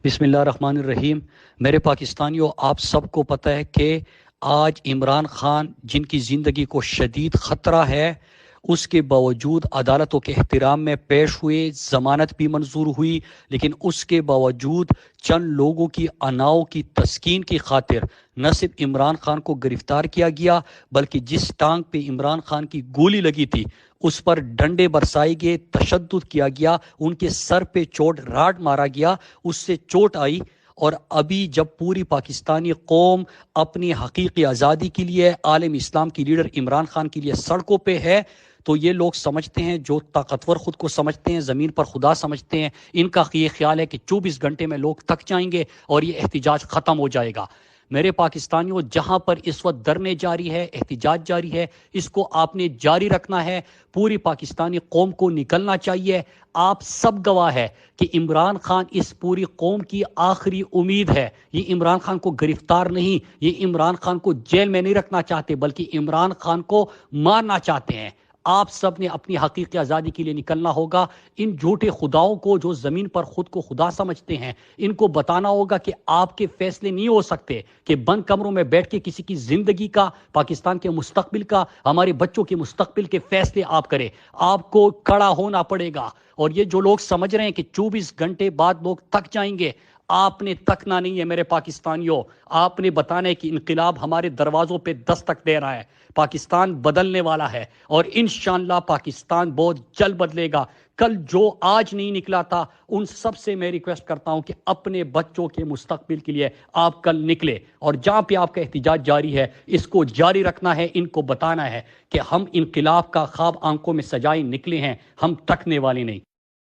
بسم اللہ الرحمن الرحیم۔ میرے پاکستانیوں، آپ سب کو پتہ ہے کہ آج عمران خان جن کی زندگی کو شدید خطرہ ہے، اس کے باوجود عدالتوں کے احترام میں پیش ہوئے، ضمانت بھی منظور ہوئی، لیکن اس کے باوجود چند لوگوں کی اناؤ کی تسکین کی خاطر نہ صرف عمران خان کو گرفتار کیا گیا، بلکہ جس ٹانگ پہ عمران خان کی گولی لگی تھی اس پر ڈنڈے برسائے گئے، تشدد کیا گیا، ان کے سر پہ چوٹ راڈ مارا گیا، اس سے چوٹ آئی۔ اور ابھی جب پوری پاکستانی قوم اپنی حقیقی آزادی کے لیے، عالم اسلام کی لیڈر عمران خان کے لیے سڑکوں پہ ہے، تو یہ لوگ سمجھتے ہیں، جو طاقتور خود کو سمجھتے ہیں، زمین پر خدا سمجھتے ہیں، ان کا یہ خیال ہے کہ 24 گھنٹے میں لوگ تھک جائیں گے اور یہ احتجاج ختم ہو جائے گا۔ میرے پاکستانیوں، جہاں پر اس وقت دھرنے جاری ہے، احتجاج جاری ہے، اس کو آپ نے جاری رکھنا ہے۔ پوری پاکستانی قوم کو نکلنا چاہیے۔ آپ سب گواہ ہے کہ عمران خان اس پوری قوم کی آخری امید ہے۔ یہ عمران خان کو گرفتار نہیں، یہ عمران خان کو جیل میں نہیں رکھنا چاہتے، بلکہ عمران خان کو مارنا چاہتے ہیں۔ آپ سب نے اپنی حقیقی آزادی کے لیے نکلنا ہوگا۔ ان جھوٹے خداؤں کو، جو زمین پر خود کو خدا سمجھتے ہیں، ان کو بتانا ہوگا کہ آپ کے فیصلے نہیں ہو سکتے، کہ بند کمروں میں بیٹھ کے کسی کی زندگی کا، پاکستان کے مستقبل کا، ہمارے بچوں کے مستقبل کے فیصلے آپ کریں۔ آپ کو کھڑا ہونا پڑے گا۔ اور یہ جو لوگ سمجھ رہے ہیں کہ 24 گھنٹے بعد لوگ تھک جائیں گے، آپ نے تھکنا نہیں ہے میرے پاکستانیوں۔ آپ نے بتانا ہے کہ انقلاب ہمارے دروازوں پہ دستک دے رہا ہے، پاکستان بدلنے والا ہے، اور انشاءاللہ پاکستان بہت جلد بدلے گا۔ کل جو آج نہیں نکلا تھا، ان سب سے میں ریکویسٹ کرتا ہوں کہ اپنے بچوں کے مستقبل کے لیے آپ کل نکلے، اور جہاں پہ آپ کا احتجاج جاری ہے اس کو جاری رکھنا ہے۔ ان کو بتانا ہے کہ ہم انقلاب کا خواب آنکھوں میں سجائے نکلے ہیں، ہم تھکنے والے نہیں۔